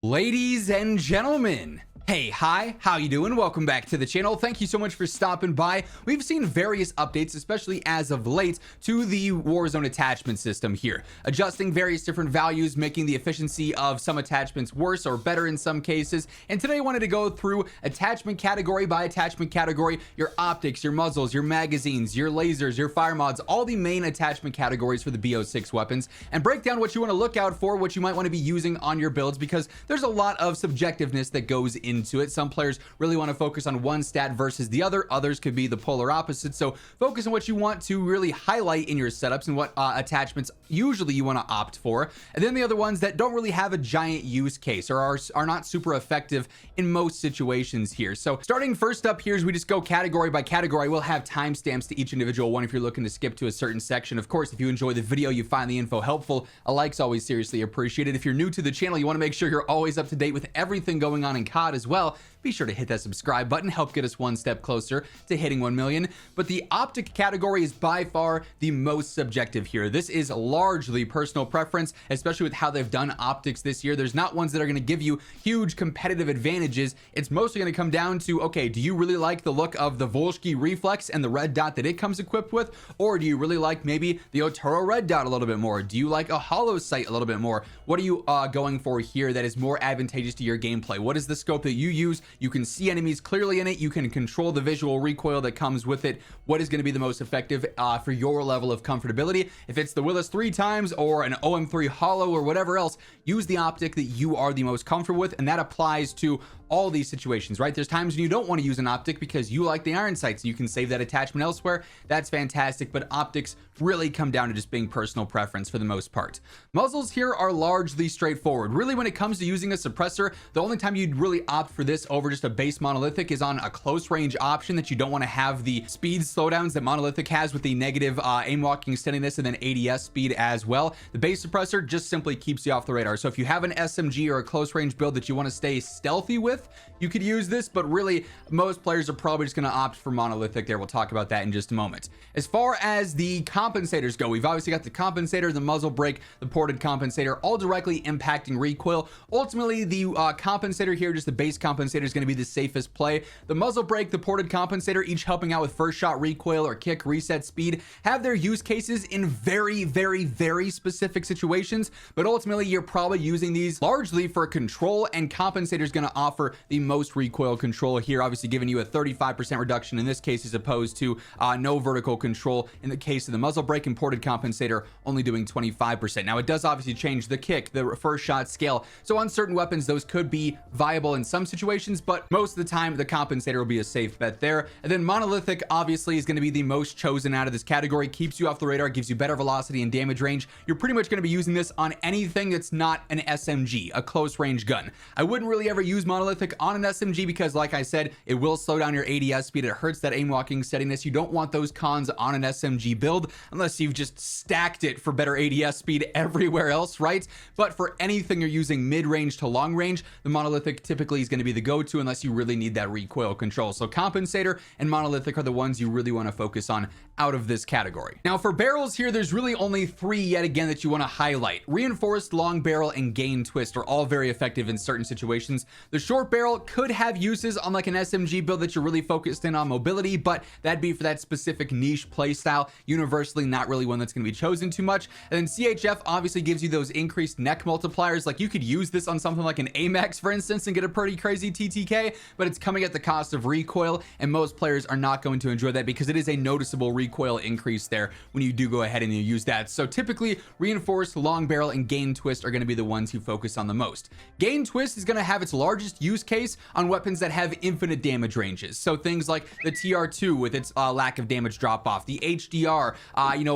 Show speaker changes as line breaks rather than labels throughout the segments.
Ladies and gentlemen, hey, hi, how you doing? Welcome back to the channel. Thank you so much for stopping by. We've seen various updates, especially as of late, to the Warzone attachment system here, adjusting various different values, making the efficiency of some attachments worse or better in some cases. And today I wanted to go through attachment category by attachment category, your optics, your muzzles, your magazines, your lasers, your fire mods, all the main attachment categories for the BO6 weapons, and break down what you want to look out for, what you might want to be using on your builds, because there's a lot of subjectiveness that goes into it. Some players really want to focus on one stat versus the other. Others could be the polar opposite. So focus on what you want to really highlight in your setups and what attachments usually you want to opt for. And then the other ones that don't really have a giant use case or are not super effective in most situations here. So starting first up here is we just go category by category. We'll have timestamps to each individual one if you're looking to skip to a certain section. Of course, if you enjoy the video, you find the info helpful, a like's always seriously appreciated. If you're new to the channel, you want to make sure you're always up to date with everything going on in COD as well. Be sure to hit that subscribe button, help get us one step closer to hitting 1 million. But the optic category is by far the most subjective here. This is largely personal preference, especially with how they've done optics this year. There's not ones that are going to give you huge competitive advantages. It's mostly going to come down to, okay, do you really like the look of the Volsky reflex and the red dot that it comes equipped with? Or do you really like maybe the Otoro red dot a little bit more? Do you like a hollow sight a little bit more? What are you going for here that is more advantageous to your gameplay? What is the scope that you use? You can see enemies clearly in it. You can control the visual recoil that comes with it. What is going to be the most effective for your level of comfortability? If it's the Willis 3 times or an OM3 hollow or whatever else, use the optic that you are the most comfortable with, and that applies to all these situations, right? There's times when you don't want to use an optic because you like the iron sights. You can save that attachment elsewhere. That's fantastic, but optics really come down to just being personal preference for the most part. Muzzles here are largely straightforward. Really, when it comes to using a suppressor, the only time you'd really opt for this over just a base monolithic is on a close range option that you don't want to have the speed slowdowns that monolithic has with the negative aim walking steadiness and then ADS speed as well. The base suppressor just simply keeps you off the radar. So if you have an SMG or a close range build that you want to stay stealthy with, you could use this, but really most players are probably just going to opt for monolithic there. We'll talk about that in just a moment. As far as the compensators go, we've obviously got the compensator, the muzzle brake, the ported compensator, all directly impacting recoil. Ultimately, the compensator here, just the base compensator, is going to be the safest play. The muzzle brake, the ported compensator, each helping out with first shot recoil or kick reset speed, have their use cases in very, very, very specific situations, but ultimately you're probably using these largely for control, and compensator is going to offer the most recoil control here, obviously giving you a 35% reduction in this case as opposed to no vertical control in the case of the muzzle brake, and ported compensator only doing 25%. Now it does obviously change the kick, the first shot scale, so on certain weapons those could be viable in some situations, but most of the time the compensator will be a safe bet there. And then monolithic obviously is going to be the most chosen out of this category, keeps you off the radar, gives you better velocity and damage range. You're pretty much going to be using this on anything that's not an SMG, a close range gun. I wouldn't really ever use monolithic on an SMG because, like I said, it will slow down your ADS speed. It hurts that aim walking steadiness. You don't want those cons on an SMG build unless you've just stacked it for better ADS speed everywhere else, right? But for anything you're using mid-range to long range, the monolithic typically is going to be the go-to unless you really need that recoil control. So compensator and monolithic are the ones you really want to focus on out of this category. Now for barrels here, there's really only 3 yet again that you want to highlight. Reinforced, long barrel, and gain twist are all very effective in certain situations. The short barrel could have uses on like an SMG build that you're really focused in on mobility, but that'd be for that specific niche play style. Universally not really one that's going to be chosen too much. And then CHF obviously gives you those increased neck multipliers. Like you could use this on something like an Amex, for instance, and get a pretty crazy TTK, but it's coming at the cost of recoil, and most players are not going to enjoy that because it is a noticeable recoil increase there when you do go ahead and you use that. So typically reinforced, long barrel, and gain twist are going to be the ones you focus on the most. Gain twist is going to have its largest use case on weapons that have infinite damage ranges. So things like the TR2 with its lack of damage drop off, the HDR,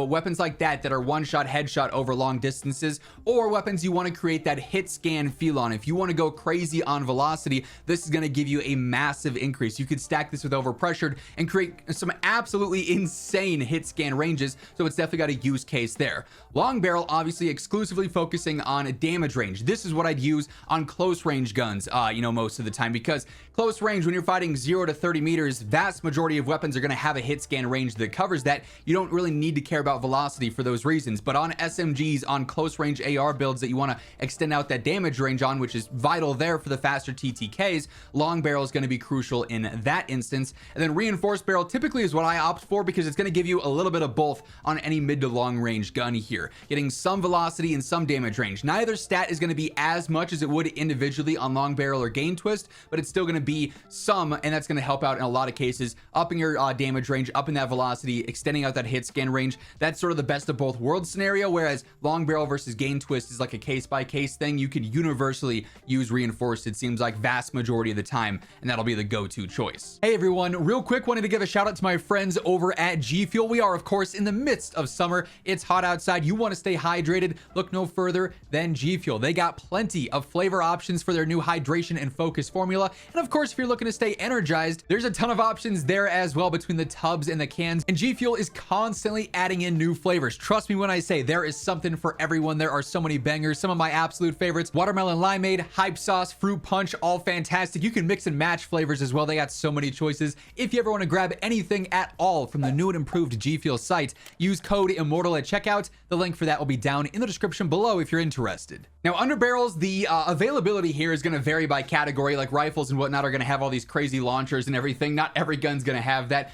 weapons like that are one shot headshot over long distances, or weapons you want to create that hit scan feel on. If you want to go crazy on velocity, this is going to give you a massive increase. You could stack this with overpressured and create some absolutely insane hit scan ranges, so it's definitely got a use case there. Long barrel obviously exclusively focusing on damage range. This is what I'd use on close range guns, most of the time, because close range, when you're fighting 0 to 30 meters, vast majority of weapons are going to have a hit scan range that covers that. You don't really need to care about velocity for those reasons, but on SMGs, on close range AR builds that you want to extend out that damage range on, which is vital there for the faster TTKs, long barrel is going to be crucial in that instance. And then reinforced barrel typically is what I opt for, because it's going to give you a little bit of both on any mid to long range gun here, getting some velocity and some damage range. Neither stat is going to be as much as it would individually on long barrel or gain twist, but it's still going to be some, and that's going to help out in a lot of cases, upping your damage range, upping that velocity, extending out that hit scan range. That's sort of the best of both worlds scenario, whereas long barrel versus gain twist is like a case by case thing. You could universally use reinforced, it seems like, vast majority of the time, and that'll be the go-to choice. Hey everyone, real quick, wanted to give a shout out to my friends over at G Fuel. We are of course in the midst of summer. It's hot outside. You want to stay hydrated? Look no further than G Fuel. They got plenty of flavor options for their new hydration and focus formula, and of course if you're looking to stay energized, there's a ton of options there as well between the tubs and the cans, and G Fuel is constantly adding in new flavors. Trust me when I say there is something for everyone. There are so many bangers. Some of my absolute favorites: watermelon limeade, hype sauce, fruit punch, all fantastic. You can mix and match flavors as well. They got so many choices. If you ever want to grab anything at all from the new and improved G Fuel site, use code Immortal at checkout. The link for that will be down in the description below if you're interested. Now, underbarrels, the availability here is going to vary by category. Like rifles and whatnot are going to have all these crazy launchers and everything. Not every gun's going to have that.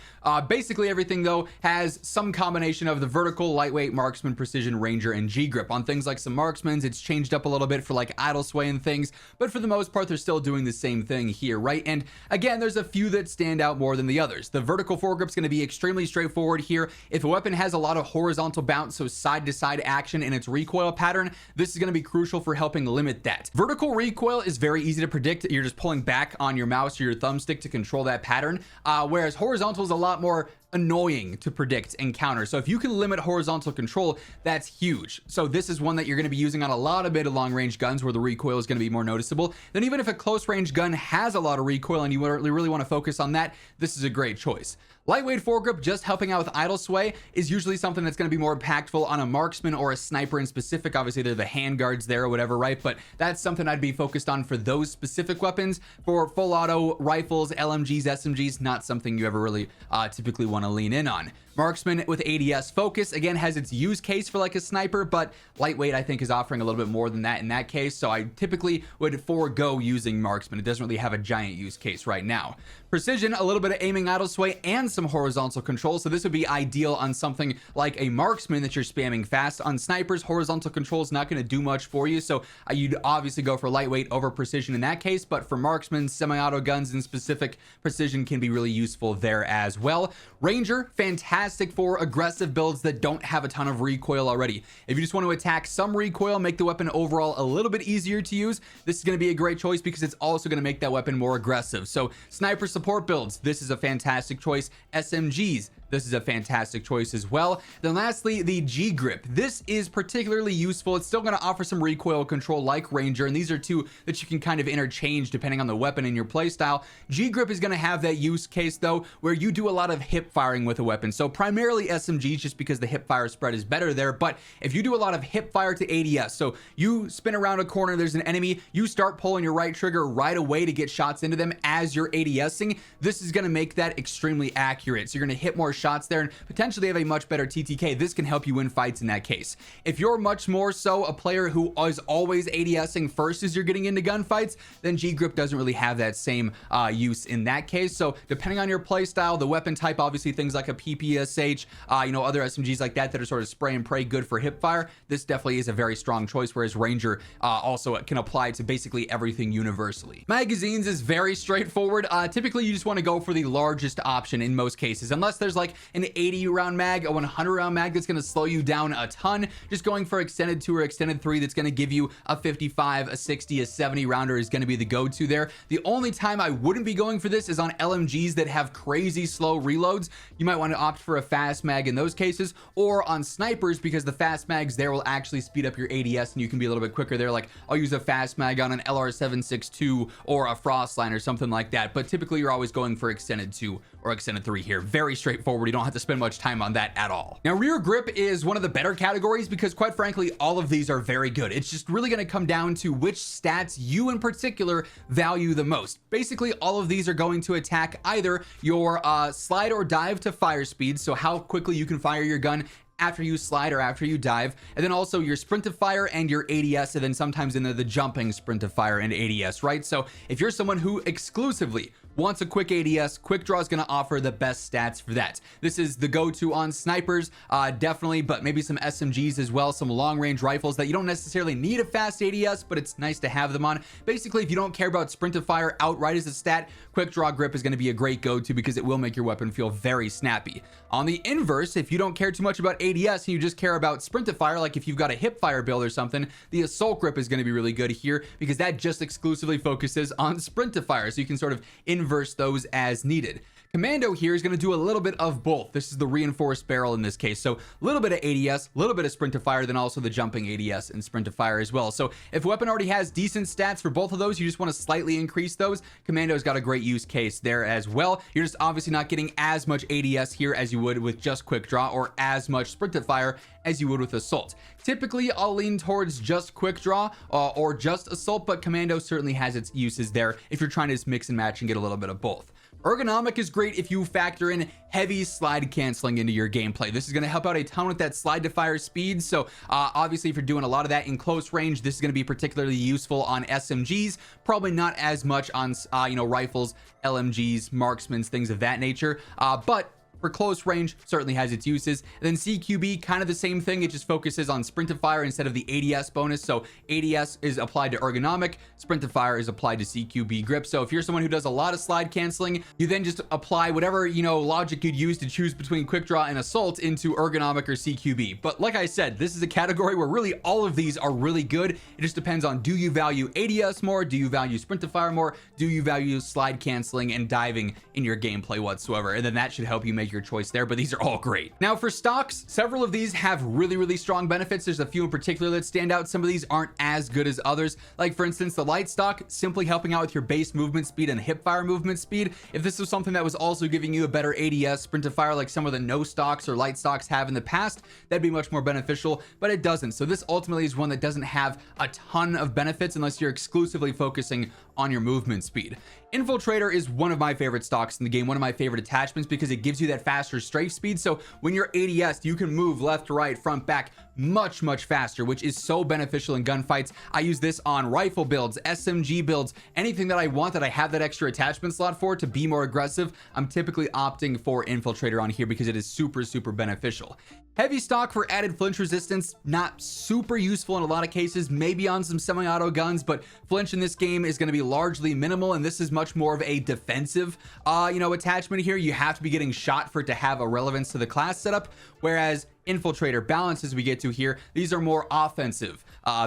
Basically everything though has some combination of the vertical, lightweight, marksman, precision, ranger, and G-grip. On things like some marksmans, it's changed up a little bit for like idle sway and things, but for the most part they're still doing the same thing here, right? And again, there's a few that stand out more than the others. The vertical foregrip's going to be extremely straightforward here. If a weapon has a lot of horizontal bounce, so side to side action in its recoil pattern, this is going to be crucial for helping limit that. Vertical recoil is very easy to predict. You're just pulling back on your mouse or your thumbstick to control that pattern, whereas horizontal is a lot more annoying to predict and counter. So if you can limit horizontal control, that's huge. So this is one that you're going to be using on a lot of mid to long range guns where the recoil is going to be more noticeable. Then even if a close range gun has a lot of recoil and you really want to focus on that, this is a great choice. Lightweight foregrip, just helping out with idle sway, is usually something that's going to be more impactful on a marksman or a sniper in specific. Obviously they're the handguards there or whatever, right? But that's something I'd be focused on for those specific weapons. For full auto rifles, LMGs, SMGs, not something you ever really typically want to lean in on. Marksman with ADS focus, again, has its use case for like a sniper, but lightweight I think is offering a little bit more than that in that case, so I typically would forego using marksman. It doesn't really have a giant use case right now. Precision, a little bit of aiming, idle sway, and some horizontal control, so this would be ideal on something like a marksman that you're spamming fast. On snipers, horizontal control is not going to do much for you, so you'd obviously go for lightweight over precision in that case, but for marksmen, semi-auto guns in specific, precision can be really useful there as well. Ranger, fantastic for aggressive builds that don't have a ton of recoil already. If you just want to attack some recoil, make the weapon overall a little bit easier to use, this is going to be a great choice because it's also going to make that weapon more aggressive. So sniper support builds, this is a fantastic choice. SMGs, this is a fantastic choice as well. Then lastly, the G-grip. This is particularly useful. It's still going to offer some recoil control like Ranger, and these are two that you can kind of interchange depending on the weapon in your playstyle. G-grip is going to have that use case though, where you do a lot of hip firing with a weapon. So primarily SMGs, just because the hip fire spread is better there, but if you do a lot of hip fire to ADS, so you spin around a corner, there's an enemy, you start pulling your right trigger right away to get shots into them as you're ADSing, this is going to make that extremely accurate. So you're going to hit more shots there and potentially have a much better TTK. This can help you win fights in that case. If you're much more so a player who is always ADSing first as you're getting into gunfights, then G-grip doesn't really have that same use in that case. So depending on your play style, the weapon type, obviously things like a PPSH, other SMGs like that are sort of spray and pray good for hip fire, this definitely is a very strong choice, whereas Ranger also can apply to basically everything universally. Magazines is very straightforward. Typically you just want to go for the largest option in most cases, unless there's like like an 80 round mag, a 100 round mag that's going to slow you down a ton. Just going for extended 2 or extended 3 that's going to give you a 55, a 60, a 70 rounder is going to be the go-to there. The only time I wouldn't be going for this is on LMGs that have crazy slow reloads. You might want to opt for a fast mag in those cases, or on snipers, because the fast mags there will actually speed up your ADS and you can be a little bit quicker there. Like I'll use a fast mag on an LR762 or a Frostline or something like that, but typically you're always going for extended 2 or extended 3 here. Very straightforward. You don't have to spend much time on that at all. Now, rear grip is one of the better categories because quite frankly, all of these are very good. It's just really going to come down to which stats you in particular value the most. Basically, all of these are going to attack either your slide or dive to fire speed, so how quickly you can fire your gun after you slide or after you dive, and then also your sprint to fire and your ADS, and then sometimes in there the jumping sprint to fire and ADS, right? So if you're someone who exclusively wants a quick ADS, Quick Draw is going to offer the best stats for that. This is the go-to on snipers, definitely, but maybe some SMGs as well, some long-range rifles that you don't necessarily need a fast ADS, but it's nice to have them on. Basically, if you don't care about sprint to fire outright as a stat, Quick Draw grip is going to be a great go-to because it will make your weapon feel very snappy. On the inverse, if you don't care too much about ADS and you just care about sprint to fire, like if you've got a hip fire build or something, the assault grip is going to be really good here because that just exclusively focuses on sprint to fire, so you can sort of inverse those as needed. Commando here is going to do a little bit of both. This is the reinforced barrel in this case, so a little bit of ADS, a little bit of sprint to fire, then also the jumping ADS and sprint to fire as well. So if a weapon already has decent stats for both of those, you just want to slightly increase those, Commando's got a great use case there as well. You're just obviously not getting as much ADS here as you would with just Quick Draw, or as much sprint to fire as you would with Assault. Typically, I'll lean towards just Quick Draw or just Assault, but Commando certainly has its uses there if you're trying to just mix and match and get a little bit of both. Ergonomic is great if you factor in heavy slide canceling into your gameplay. This is going to help out a ton with that slide to fire speed. So obviously if you're doing a lot of that in close range, this is going to be particularly useful on SMGs, probably not as much on rifles, LMGs, marksmans, things of that nature, but for close range certainly has its uses. And then CQB, kind of the same thing. It just focuses on sprint to fire instead of the ADS bonus. So ADS is applied to ergonomic, sprint to fire is applied to CQB grip. So if you're someone who does a lot of slide canceling, you then just apply whatever logic you'd use to choose between Quick Draw and Assault into ergonomic or CQB. But like I said, this is a category where really all of these are really good. It just depends on, do you value ADS more? Do you value sprint to fire more? Do you value slide canceling and diving in your gameplay whatsoever? And then that should help you make your choice there, but these are all great. Now for stocks, several of these have really strong benefits. There's a few in particular that stand out. Some of these aren't as good as others. Like for instance, the light stock, simply helping out with your base movement speed and hip fire movement speed. If this was something that was also giving you a better ADS, sprint to fire, like some of the no stocks or light stocks have in the past, that'd be much more beneficial, but it doesn't. So this ultimately is one that doesn't have a ton of benefits unless you're exclusively focusing on your movement speed. Infiltrator is one of my favorite stocks in the game, one of my favorite attachments, because it gives you that faster strafe speed. So when you're ADS, you can move left, right, front, back much faster, which is so beneficial in gunfights. I use this on rifle builds, SMG builds, anything that I want that I have that extra attachment slot for to be more aggressive. I'm typically opting for Infiltrator on here because it is super beneficial. Heavy stock for added flinch resistance, not super useful in a lot of cases, maybe on some semi-auto guns, but flinch in this game is going to be largely minimal, and this is much more of a defensive attachment here. You have to be getting shot for it to have a relevance to the class setup, whereas Infiltrator, balance as we get to here, these are more offensive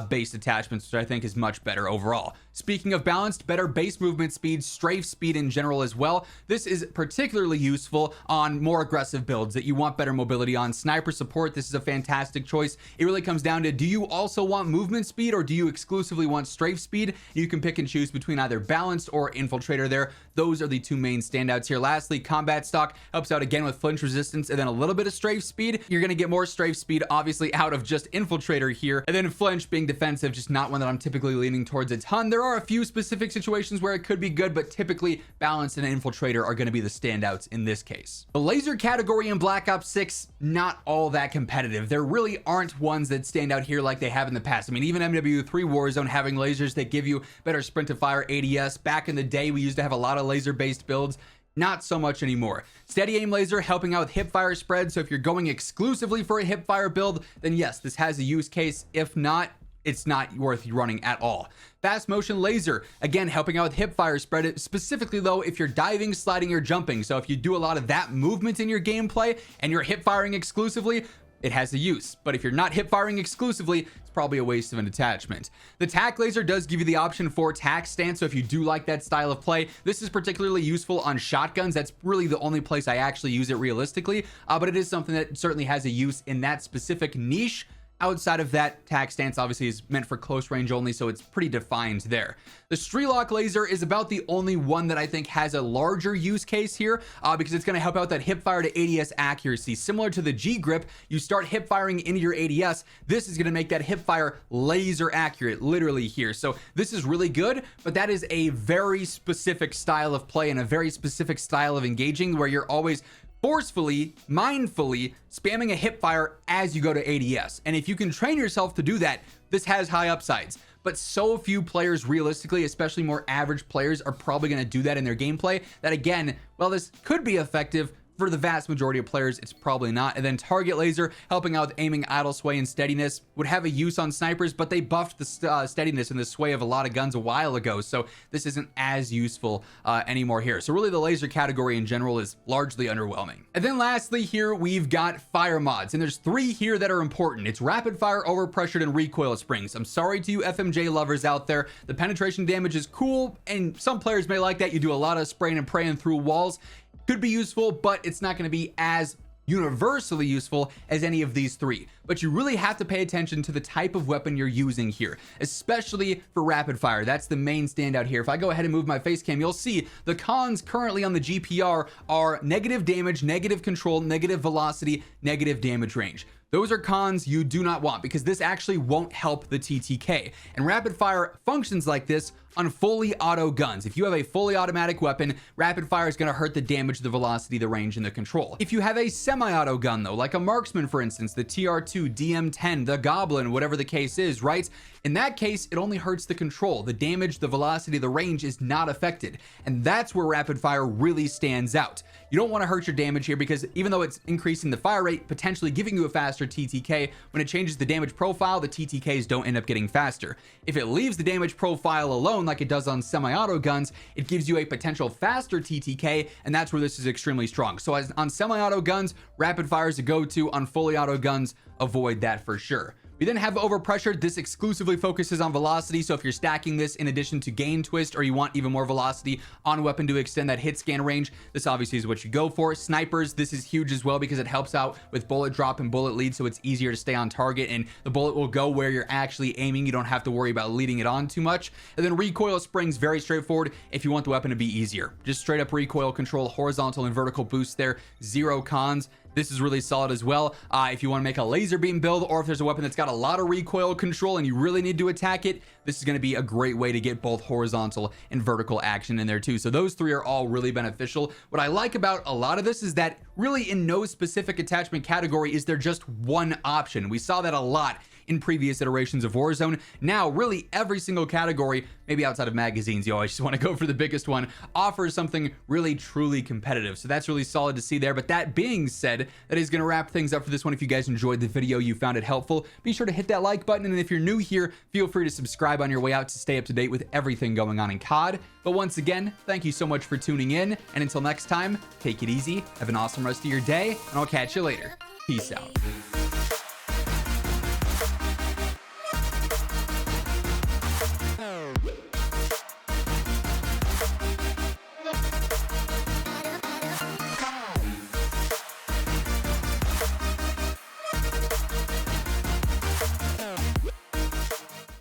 based attachments, which I think is much better overall. Speaking of balanced, better base movement speed, strafe speed in general as well. This is particularly useful on more aggressive builds that you want better mobility on. Sniper support, this is a fantastic choice. It really comes down to, do you also want movement speed or do you exclusively want strafe speed? You can pick and choose between either balanced or Infiltrator there. Those are the two main standouts here. Lastly, combat stock helps out again with flinch resistance and then a little bit of strafe speed. You're going to get more strafe speed obviously out of just Infiltrator here, and then flinch being defensive, just not one that I'm typically leaning towards a ton. There are a few specific situations where it could be good, but typically balance and Infiltrator are going to be the standouts in this case. The laser category in Black Ops 6, not all that competitive. There really aren't ones that stand out here like they have in the past. I mean, even MW3 Warzone having lasers that give you better sprint to fire ADS. Back in the day, we used to have a lot of laser based builds. Not so much anymore. Steady aim laser helping out with hip fire spread. So if you're going exclusively for a hip fire build, then yes, this has a use case. If not, it's not worth running at all. Fast motion laser, again, helping out with hip fire spread, specifically though if you're diving, sliding, or jumping. So if you do a lot of that movement in your gameplay and you're hip firing exclusively, it has a use. But if you're not hip firing exclusively, it's probably a waste of an attachment. The tack laser does give you the option for tack stance, so if you do like that style of play, this is particularly useful on shotguns. That's really the only place I actually use it realistically, but it is something that certainly has a use in that specific niche. Outside of that, tack stance obviously is meant for close range only, so it's pretty defined there. The Streetlock laser is about the only one that I think has a larger use case here, because it's going to help out that hip fire to ADS accuracy. Similar to the G grip, you start hip firing into your ADS. This is going to make that hip fire laser accurate, literally here. So this is really good, but that is a very specific style of play and a very specific style of engaging where you're always forcefully, mindfully spamming a hip fire as you go to ADS. And if you can train yourself to do that, this has high upsides. But so few players realistically, especially more average players, are probably going to do that in their gameplay that, again, while this could be effective, for the vast majority of players, it's probably not. And then target laser, helping out with aiming, idle sway, and steadiness, would have a use on snipers, but they buffed the steadiness and the sway of a lot of guns a while ago, so this isn't as useful anymore here. So really the laser category in general is largely underwhelming. And then lastly here, we've got fire mods, and there's 3 here that are important. It's rapid fire, overpressured, and recoil springs. I'm sorry to you FMJ lovers out there. The penetration damage is cool, and some players may like that. You do a lot of spraying and praying through walls. Could be useful, but it's not going to be as universally useful as any of these 3. But you really have to pay attention to the type of weapon you're using here, especially for rapid fire. That's the main standout here. If I go ahead and move my face cam, you'll see the cons currently on the GPR are negative damage, negative control, negative velocity, negative damage range. Those are cons you do not want because this actually won't help the TTK. And rapid fire functions like this on fully auto guns. If you have a fully automatic weapon, rapid fire is going to hurt the damage, the velocity, the range, and the control. If you have a semi-auto gun though, like a marksman for instance, the TR2, DM10, the Goblin, whatever the case is, right? In that case, it only hurts the control. The damage, the velocity, the range is not affected. And that's where rapid fire really stands out. You don't want to hurt your damage here because even though it's increasing the fire rate, potentially giving you a faster TTK, when it changes the damage profile, the TTKs don't end up getting faster. If it leaves the damage profile alone like it does on semi-auto guns, it gives you a potential faster TTK, and that's where this is extremely strong. So as on semi-auto guns, rapid fire is a go-to. On fully auto guns, avoid that for sure. We then have overpressured. This exclusively focuses on velocity, so if you're stacking this in addition to gain twist or you want even more velocity on weapon to extend that hit scan range, this obviously is what you go for. Snipers, this is huge as well because it helps out with bullet drop and bullet lead, so it's easier to stay on target and the bullet will go where you're actually aiming. You don't have to worry about leading it on too much. And then recoil springs, very straightforward if you want the weapon to be easier. Just straight up recoil control, horizontal and vertical boost there, 0 cons. This is really solid as well. If you want to make a laser beam build, or if there's a weapon that's got a lot of recoil control and you really need to attack it, this is going to be a great way to get both horizontal and vertical action in there too. So those 3 are all really beneficial. What I like about a lot of this is that really in no specific attachment category is there just one option. We saw that a lot in previous iterations of Warzone. Now really every single category, maybe outside of magazines, you always just want to go for the biggest one, offers something really truly competitive. So that's really solid to see there. But that being said, that is going to wrap things up for this one. If you guys enjoyed the video, you found it helpful, be sure to hit that like button, and if you're new here, feel free to subscribe on your way out to stay up to date with everything going on in COD. But once again, thank you so much for tuning in, and until next time, take it easy, have an awesome rest of your day, and I'll catch you later. Peace out.